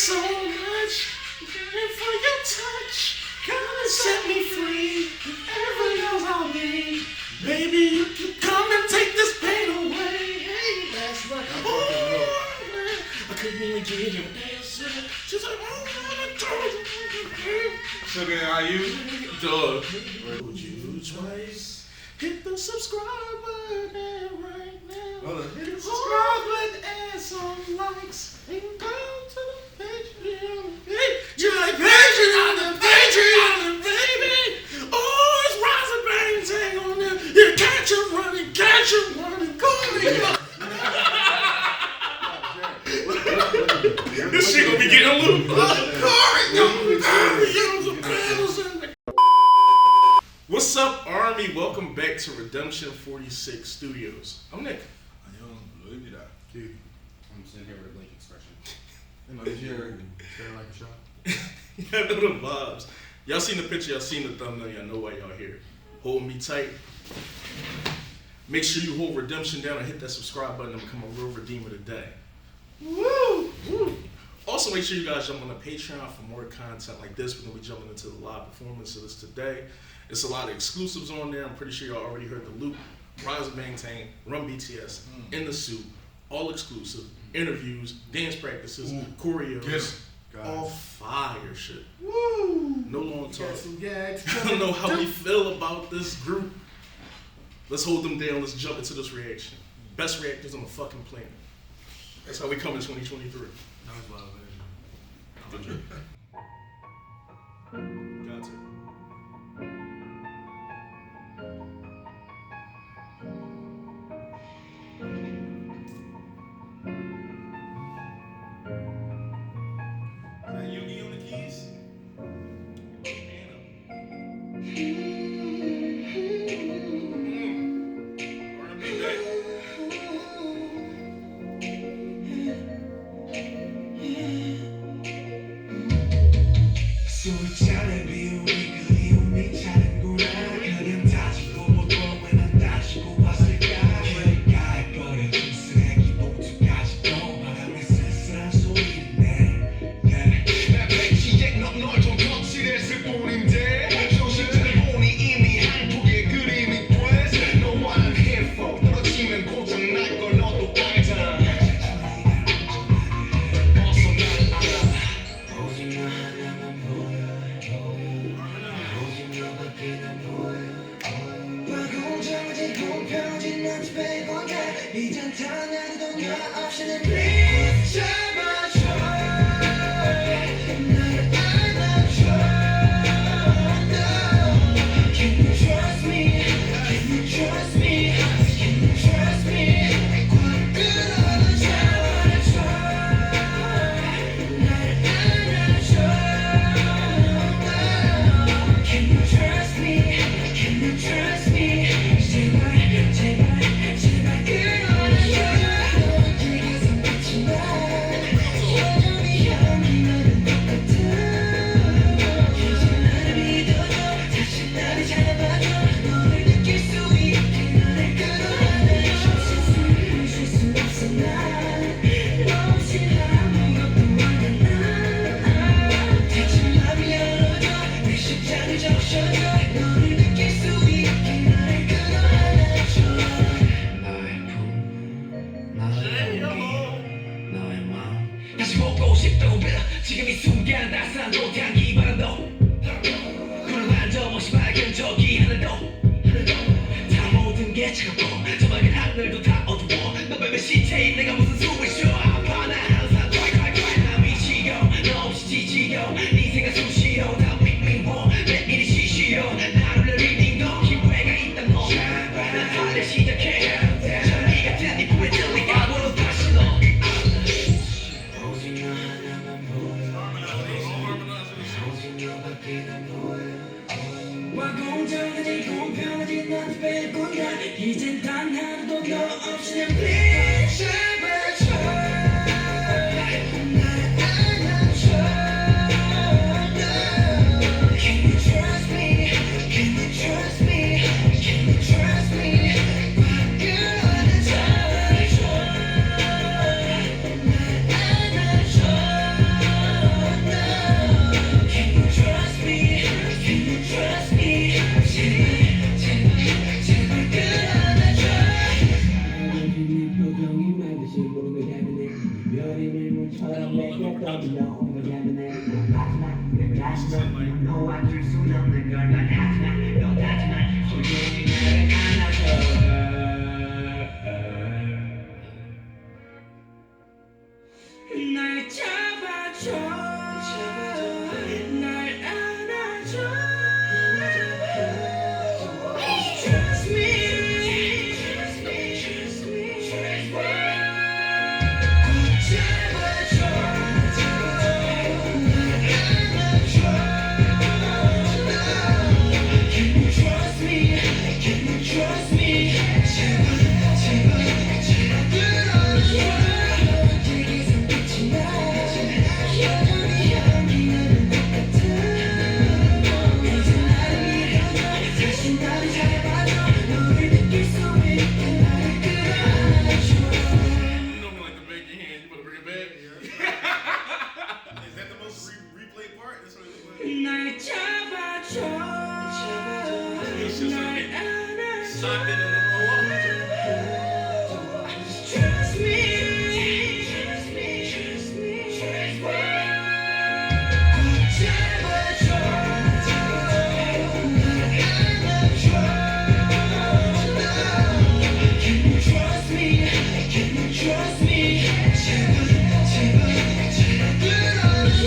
so much. And for your touch, come and set me free. Everything else I'll need. Baby, you can come and take this pain away. Hey, that's like, oh, man. I couldn't even give you an answer. She's like, oh, I told you. Sugar, are you? Dog. Would you twice hit the subscribe button right now? Hold on. Hit the subscribe button and some likes. And go to the Patreon. You're like Patreon, baby. Oh, it's Rising Bang Tang on there. You catch you running, go on. This shit gonna be getting a little What's up, Army? Welcome back to Redemption 46 Studios. I'm Nick. I'm sitting here with a blank expression. Staring like a shot. I know the vibes. Y'all seen the picture, y'all seen the thumbnail, y'all know why y'all here. Hold me tight. Make sure you hold Redemption down and hit that subscribe button and become a real redeemer today. Woo! Woo! Also, make sure you guys jump on the Patreon for more content like this. We're going to be jumping into the live performance of this today. It's a lot of exclusives on there. I'm pretty sure y'all already heard the loop. Rise of Bang Tang, Run BTS, In the Suit, all exclusive, interviews, dance practices, choreos, all fire shit. Woo! No long talk. I don't know how we feel about this group. Let's hold them down. Let's jump into this reaction. Best reactors on the fucking planet. That's how we come in 2023. Nice vibe, Got to. Is that Yugi on the keys? R&B back. 술잔에 비우니 그리움이 차는구나 그냥 다지고 먹고 왜 난 다지고 왔을까 길가에 버려진 쓰레기 봉투까지도 바람에 쓸쓸한 소리네 나 백지액 널좀 거칠했을 뿐인데 소식들을 보니 이미 한 폭의 그림이 돼 너와는 헤드폰 떨어지면 고장날 걸 너도 알잖아 벗어날 알아 오직 너 하나만 보여 공정진 공평진 난 빼고 가 이젠 단 하나도 너 없이는 please 잡아줘 날 안아줘 no. Can you trust me? Can you trust me? Can you trust me? 꽉 끌어안아 잡아줘 날 안아줘 no. Can you trust me? Can you trust me? 제발 제발 제발 끌어안아줘 너의 가슴 빛이 나 여전히 향기나는 것 같아 이제 나를 믿어줘 다시 나를 잡아줘 너를 느낄 수 있게 나를 끌어안아줘 세상을 쉴 수 없어 난 없이 아무것도 안 나 다친 맘 열어줘 내 심장을 적셔줘 너를 느낄 수 있게 나를 끌어안아줘 너의 품 너의 온기 너의 마음 다시 보고 싶다고 빌어 지금 이 순간 따스한 꽃향기 바란다 그런 적 없이 밝은 적이 하나도 다 모든 게 차갑고 저 맑은 하늘도 다 어두워 너 맘의 시체인 내가 무슨 숨을 쉬어 아파 나 항상 cry 나 미치고 너 없이 지치고 네 생각 숨쉬어 다 밍밍워 매일이 시시어 나를 리딩 너 기회가 있단 너난 하늘 시작해 전리 같은 네 품에 들리가 보러 다시 너 오직 너 하나만 보여 오직 너밖에 난 보여 공정하지 공평하지 넌 빼고 나 이젠 단 하나도 너 없이는 please 잡아줘 날 안아줘 no. Can you trust me? Can you trust me? Can you trust me? 꽉 끌어안아 잡아줘 날 안아줘 날 잡아줘 날 안아줘 Trust me Trust me Trust me 잡아줘 날 안아줘 Can you trust me Can you trust me 제발 제발 제발 끌어줘 날 잡아줘 날 안아줘 Trust me Trust me Trust me 잡아줘 날 안아줘 Can you trust me Can you trust me 제발 제발 제발 끌어줘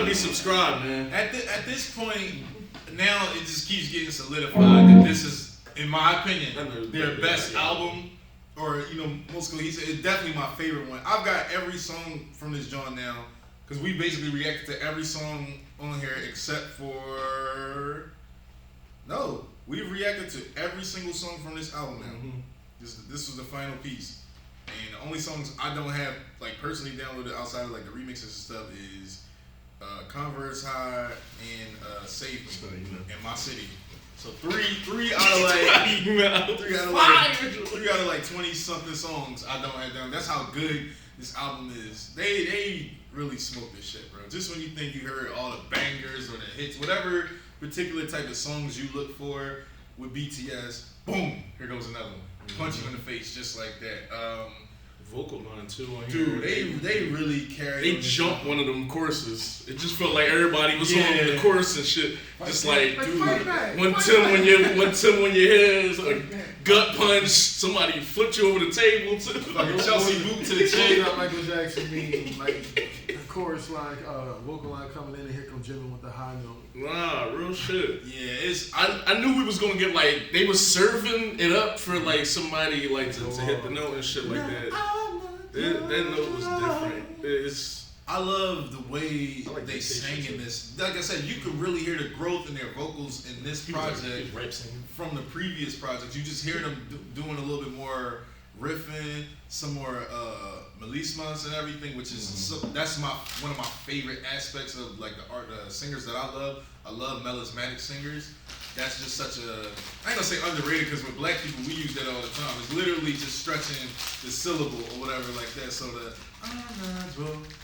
Be subscribed, man. At this point, now it just keeps getting solidified that this is, in my opinion, their best album, or most cohesive. It's definitely my favorite one. I've got every song from this joint now, because we basically reacted to every song on here except for we've reacted to every single song from this album now. Mm-hmm. This was the final piece, and the only songs I don't have personally downloaded outside of the remixes and stuff is Converse High and Save Me in My City. So three out of 20 something songs I don't have down. That's how good this album is. They really smoked this shit, bro. Just when you think you heard all the bangers or the hits, whatever particular type of songs you look for with BTS, boom, here goes another one. Punch you in the face just like that. Vocal line too on Dude, here. they really carried. They jumped one of them choruses. It just felt like everybody was on the chorus and shit. Just like, dude, one Tim when your head is a gut punch. Somebody flipped you over the table too. Like a Chelsea boot to the chin. Not Michael Jackson being the chorus line, vocal line coming in, and here comes Jimmy with the high note. Nah, real shit. Yeah, I knew we was gonna get they was serving it up for somebody to hit the note and shit like that. That note was different. I love the way they that sang shit. in this. Like I said, you could really hear the growth in their vocals in this project from the previous projects. You just hear them doing a little bit more riffing, some more melismas and everything, which is that's one of my favorite aspects of the art singers that I love. I love melismatic singers. That's just such a, I ain't gonna say underrated, because with black people we use that all the time. It's literally just stretching the syllable or whatever like that. So the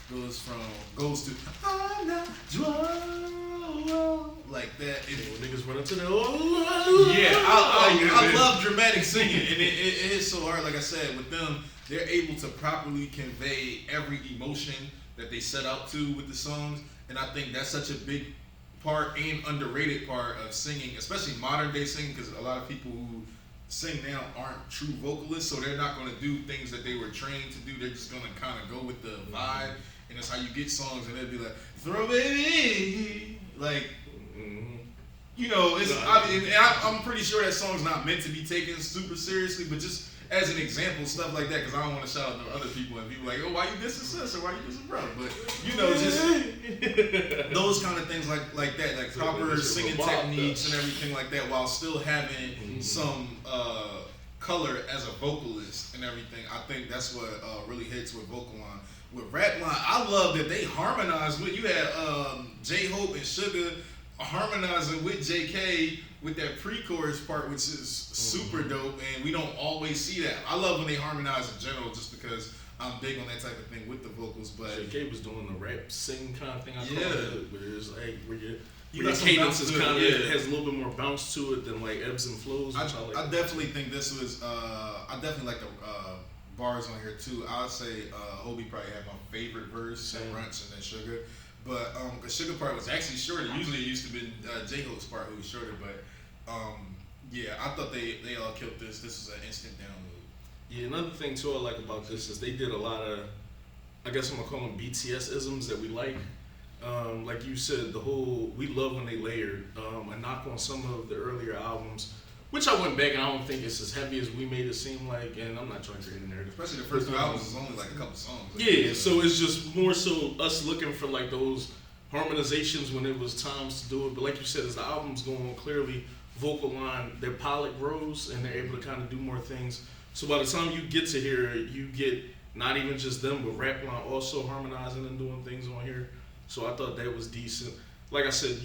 goes to like that. Niggas run up to the I love dramatic singing, and it is so hard. Like I said, with them, they're able to properly convey every emotion that they set out to with the songs, and I think that's such a big part and underrated part of singing, especially modern day singing, because a lot of people who sing now aren't true vocalists, so they're not going to do things that they were trained to do. They're just going to kind of go with the vibe, and that's how you get songs, and they'll be like, throw baby, I'm pretty sure that song's not meant to be taken super seriously, but just as an example, stuff like that, because I don't want to shout out to other people and people like, oh, why you dissing sis, or why you dissing bro? But, just those kind of things like that, like proper singing techniques and everything like that, while still having some color as a vocalist and everything. I think that's what really hits with vocal line. With rap line, I love that they harmonized with, you had J-Hope and Suga harmonizing with JK with that pre-chorus part, which is super dope, and we don't always see that. I love when they harmonize in general, just because I'm big on that type of thing with the vocals, but JK was doing the rap sing kind of thing. I Yeah. call it, where it's like where your got some cadence bounce is to it, kind of yeah. has a little bit more bounce to it than like ebbs and flows. Which I like. I definitely think this was. I definitely like the bars on here too. I'd say Obi probably had my favorite verse, and Runch, and then Sugar. But the Sugar part was actually shorter. Usually it used to be J-Hope's part who was shorter. But yeah, I thought they all killed this. This was an instant download. Yeah, another thing too I like about this is they did a lot of, I guess I'm gonna call them BTS isms that we like. Like you said, we love when they layered. A knock on some of the earlier albums, which I went back and I don't think it's as heavy as we made it seem like. And I'm not trying to create a narrative. Especially the first two albums is only like a couple songs. Yeah, so it's just more so us looking for like those harmonizations when it was times to do it. But like you said, as the album's going on, clearly vocal line, their palette grows and they're able to kind of do more things. So by the time you get to here, you get not even just them, but rap line also harmonizing and doing things on here. So I thought that was decent. Like I said,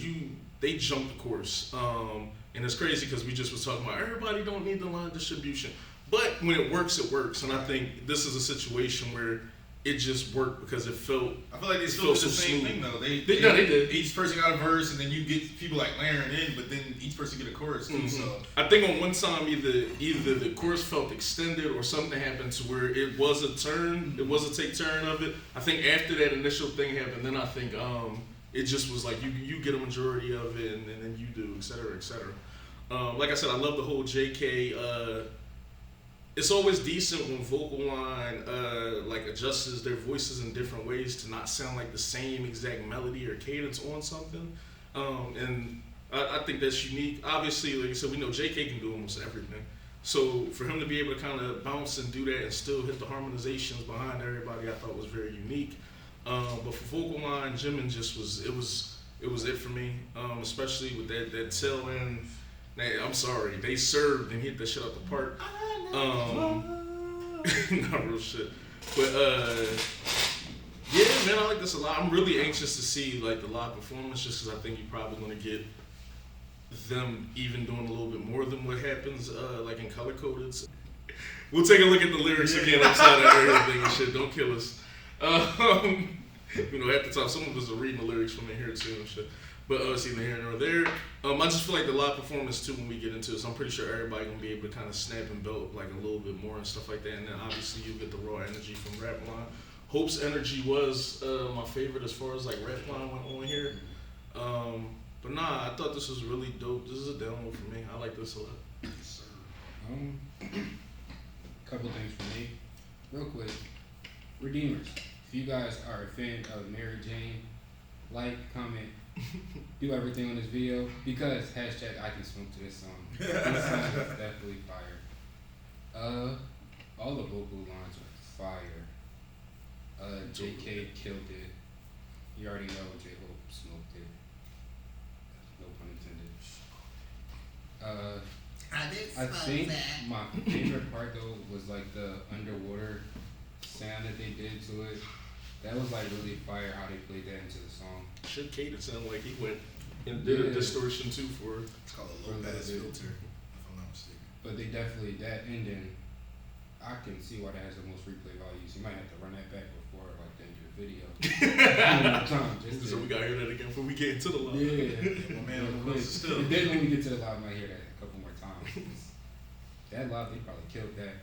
they jumped the course. And it's crazy because we just was talking about everybody don't need the line distribution. But when it works, it works. And I think this is a situation where it just worked because it felt. I feel like they still did the same thing though. They did. Each person got a verse, and then you get people like layering in, but then each person get a chorus too. Mm-hmm. So I think on one time either the chorus felt extended or something happened to where it was a turn, it was a take turn of it. I think after that initial thing happened, then I think it just was like you get a majority of it, and then you do, et cetera, et cetera. Like I said, I love the whole JK. It's always decent when vocal line like adjusts their voices in different ways to not sound like the same exact melody or cadence on something. And I think that's unique. Obviously, like I said, we know JK can do almost everything. So for him to be able to kind of bounce and do that and still hit the harmonizations behind everybody, I thought was very unique. But for vocal line, Jimin just was it for me, especially with that tail end. I'm sorry, they served and hit that shit out the park. Not real shit. But yeah, man, I like this a lot. I'm really anxious to see like the live performance just because I think you're probably gonna get them even doing a little bit more than what happens like in color coded. We'll take a look at the lyrics again outside of everything and shit. Don't kill us. You know, half the time some of us are reading the lyrics from in here too and shit. But it's either here nor there. I just feel like the live performance too when we get into it. So I'm pretty sure everybody gonna be able to kind of snap and belt like a little bit more and stuff like that. And then obviously you get the raw energy from rap line. Hope's energy was my favorite as far as like rap line went on here. But nah, I thought this was really dope. This is a download for me. I like this a lot. Couple things for me, real quick. Redeemers, if you guys are a fan of Mary Jane, like, comment, do everything on this video because hashtag I can smoke to this song. This song is definitely fire. All the vocal lines are fire. JK killed it. You already know J-Hope smoked it. No pun intended. I think my favorite part though was like the underwater sound that they did to it. That was like really fire how they played that into the song. Should Kate sound like he went and did a distortion too for it. it's called a low pass filter, if I'm not mistaken. But they definitely, that ending, I can see why that has the most replay values. You might have to run that back before like the end of the video. One more time, just So we gotta hear that again before we get into the live. Yeah. My man on the closest still. And then when we get to the live, I might hear that a couple more times. That live, they probably killed that.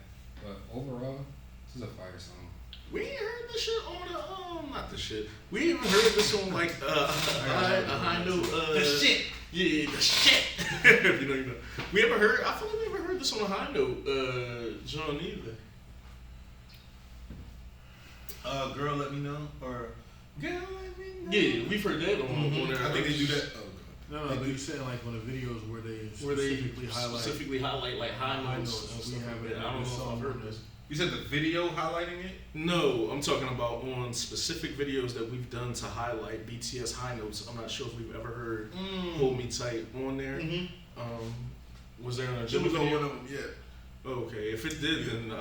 But overall, this is a fire song. We ain't heard this shit on the not the shit. We even heard this on like a high note. The shit. Yeah, the shit. If you know, you know. We ever heard? I feel like we ever heard this on a high note, John either. Girl, let me know, or girl, let me know. Yeah, we've heard that on there. I think they do that. No, but you saying like when the videos where they specifically highlight like high notes and we stuff have like it. that. I don't know if I've heard this. You said the video highlighting it? No, I'm talking about on specific videos that we've done to highlight BTS high notes. I'm not sure if we've ever heard "Hold Me Tight" on there. Was there an It was on one of them, yeah. Okay, if it did, then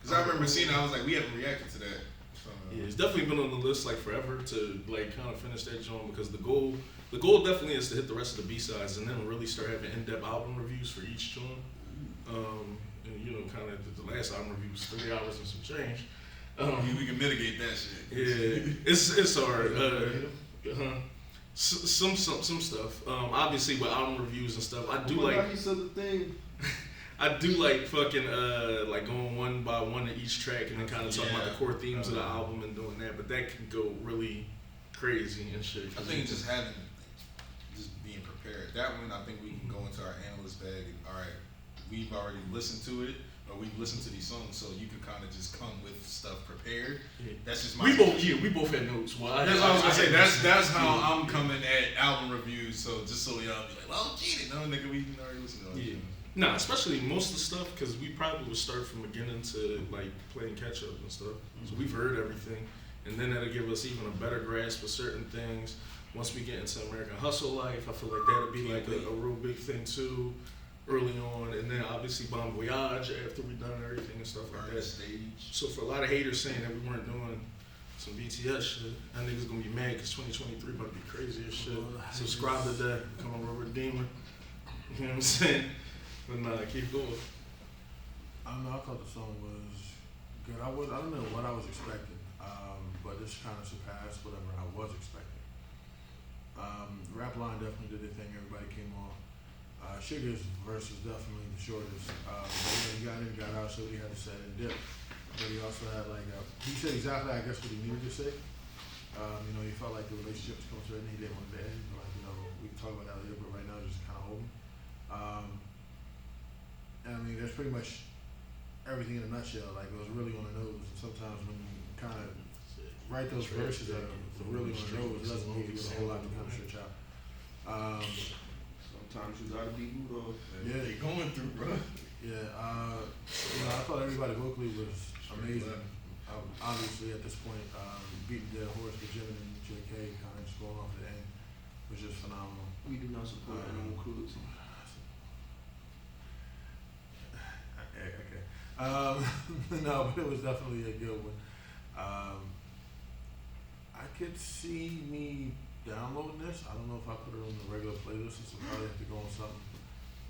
Because I remember seeing it, I was like, we haven't reacted to that. So, yeah, it's definitely been on the list like forever to like kind of finish that joint because the goal definitely is to hit the rest of the B-sides and then really start having in-depth album reviews for each joint. And you know, kind of the last album review was 3 hours and some change. We can mitigate that shit. Yeah, it's hard. Some stuff. Obviously with album reviews and stuff, I do like. He said the thing. I do like fucking like going one by one of each track and then kind of talking about the core themes of the album and doing that, but that can go really crazy and shit. I think just being prepared. That one, I think we can go into our analyst bag and all right, we've already listened to it. Or we've listened to these songs, so you can kind of just come with stuff prepared. Yeah. That's just my. We both had notes. Well, that's what I was gonna say. That's how I'm coming at album reviews. So just so y'all be like, well, cheated. No, nigga, we already listened to all this. Nah, especially most of the stuff because we probably would start from beginning to like playing catch up and stuff. So we've heard everything, and then that'll give us even a better grasp of certain things. Once we get into American Hustle Life, I feel like that'll be like a real big thing too. Early on, and then obviously Bon Voyage after we done everything and stuff like that. Stage. So for a lot of haters saying that we weren't doing some BTS shit, that niggas gonna be mad because 2023 about to be crazy as shit. Subscribe to that, come on, Redeemer. You know what I'm saying? But nah, keep going. I don't know. I thought the song was good. I don't know what I was expecting, but this kind of surpassed whatever I was expecting. Rap line definitely did their thing. Everybody came on. Sugar's verse was definitely the shortest. He got out, so he had to set and dip. But he also had he said exactly, I guess, what he needed to say. He felt like the relationship was coming to an end. He didn't want it to end. We can talk about that later, but right now, just kind of hold him. And I mean, that's pretty much everything in a nutshell. Like, it was really on the nose. And sometimes when you kind of write those verses that are really on the nose, it doesn't give you a whole lot to kind of stretch out. Sometimes you gotta be Rudolph. Yeah, you're going through, bro. Yeah, I thought everybody vocally was amazing. Obviously, at this point, beating dead horse with Jim and JK, kind of just going off at the end, was just phenomenal. We do not support animal cruelty. Okay. No, but it was definitely a good one. I could see me downloading this. I don't know if I put it on the regular playlist, so I'll probably have to go on something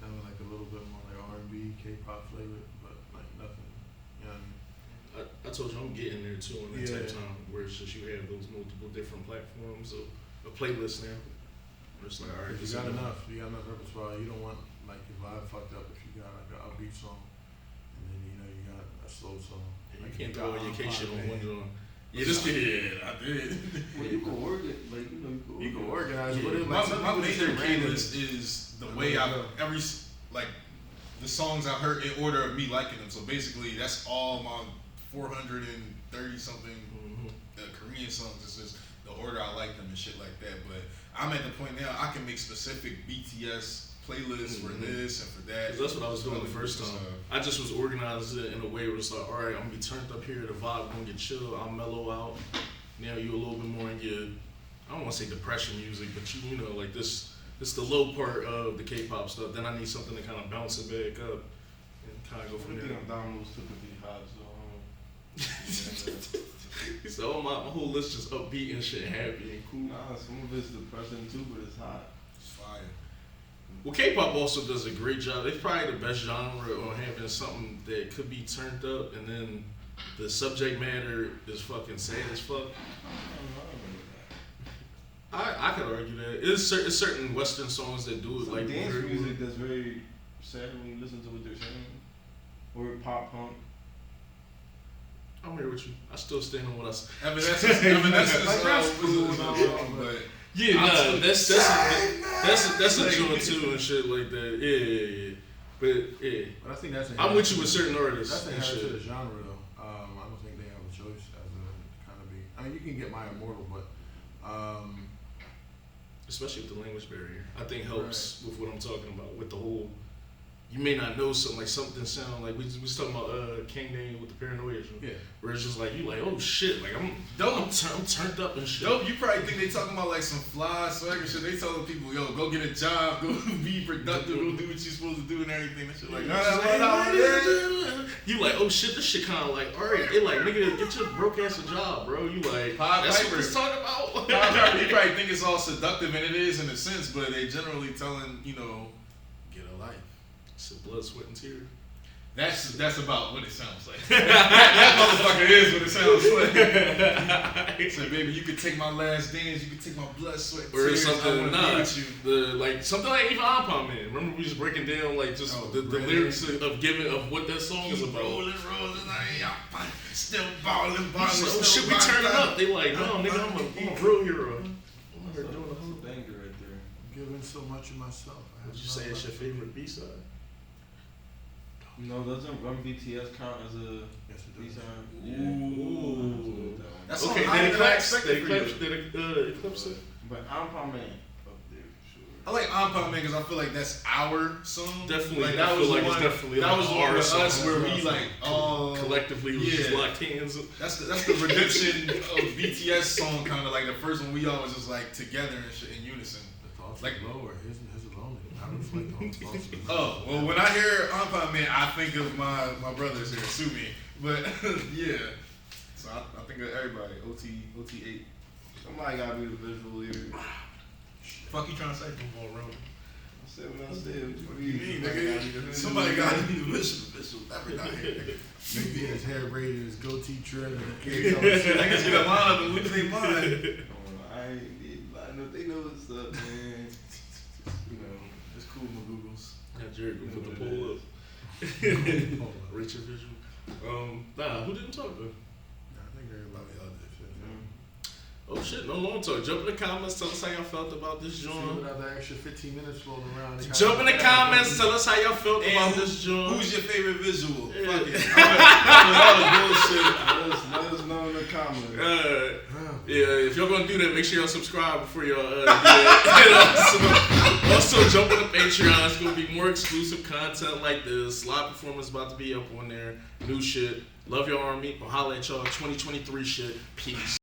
like a little bit more like R&B, K-pop flavor, but like nothing. You know what I mean? I told you I'm getting there too in that type of time where it's just you have those multiple different platforms of a playlist now. Where it's like, all right, you got enough repertoire. You don't want like your vibe fucked up if you got like an upbeat song, and then you got a slow song. Yeah, like you can't throw all your K shit on one joint. Yeah, this kid, I did. Well, you can work it, like you can organize. Yeah. My major playlist is the way the songs I heard in order of me liking them. So basically, that's all my 430 something Korean songs. It's just the order I like them and shit like that. But I'm at the point now I can make specific BTS playlists for this and for that. That's what I was doing the first time. I just was organizing it in a way where it's like, all right, I'm gonna be turned up here, the vibe gonna get chill, I'll mellow out. Now you a little bit more in your, I don't want to say depression music, but you know, like this the low part of the K-pop stuff. Then I need something to kind of bounce it back up and kind of go from there. Everything on downloads typically hot, so He said, oh, my whole list just upbeat and shit, happy and cool. Nah, some of it's depressing too, but it's hot. It's fire. Well, K-pop also does a great job. It's probably the best genre on having something that could be turned up and then the subject matter is fucking sad as fuck. I could argue that. It's certain Western songs that do it some like dance music that's very sad when you listen to what they're saying. Or pop punk. I'm here with you. I still stand on what I said. I mean, that's cool, but yeah, nah, that's a joint too and shit like that. Yeah. But yeah, but I think that's. I'm with you with certain artists. That's and inherent shit. to the genre, though. I don't think they have a choice as a kind of be. I mean, you can get My Immortal, but especially with the language barrier, I think helps with what I'm talking about. With the whole, you may not know something like something sound like we was talking about King Daniel with the Paranoia. Yeah. Where it's just like you like, oh shit, like I'm turned up and shit. Dope, you probably think they talking about like some fly swagger shit. They telling people, yo, go get a job, go be productive, go do what you're supposed to do and everything. That shit like, you like, oh shit, this shit kind of like, all right, it like, nigga, get your broke ass a job, bro. You like, that's what this talking about. You probably think it's all seductive, and it is in a sense, but they generally telling, get a life. It's blood, sweat, and tears. That's about what it sounds like. that motherfucker is what it sounds like. So baby, you could take my last dance, you could take my blood, sweat, Or tears. something, I with you. something like even Ompa Man. Remember we was breaking down like just the lyrics of what that song is about. Rolling, I'm still balling, Oh shit, we turning up. They like, no, nigga, I'm a real hero. I'm That's doing the whole a banger right there. Giving so much of myself. Would you say it's your favorite B-side? No, doesn't Run BTS count as a Yes, it B does. side? Ooh. That's Okay, higher they than I eclipse expected for you. eclipse it. But I'm probably up there for sure. I like Ompa Man because I feel like that's our song. Definitely, Like I that feel was like the it's one. definitely That like was the one our with song. us where we like all Collectively, we just yeah. locked hands. That's the redemption of BTS song, kind of like the first one we all was just like together and shit in unison. The thoughts Like- are lower. His is lonely. I reflect on his thoughts. Oh well, when I hear Ompa Man, I think of my brothers here, sue me. But yeah, so I think of everybody. OT8. Somebody gotta be the visual here. Fuck you trying to say? I said what I said. What do You mean, nigga? Somebody got to be the visual. Never not here, nigga. Maybe his hair braided, his goatee trim, and Niggas get a line up and lose their mind. I know they know what's up, man. You know, it's cool, my Googles. Got Jared go put the poll up. Rate your visual. Nah, who didn't talk though? I think everybody else did shit. Oh shit, no long talk. Jump in the comments, tell us how y'all felt about this See joint. what other extra 15 minutes floating around. They Jump in the kinda- comments, tell us how y'all felt And about this joint. Who's your favorite visual? Yeah. Fuck it. That was bullshit. Let us know in the comments. Yeah, if y'all gonna do that, make sure y'all subscribe before y'all do that. And also jump on the Patreon. It's gonna be more exclusive content like this. Live performance about to be up on there. New shit. Love your army. I'll holla at y'all. 2023 shit. Peace.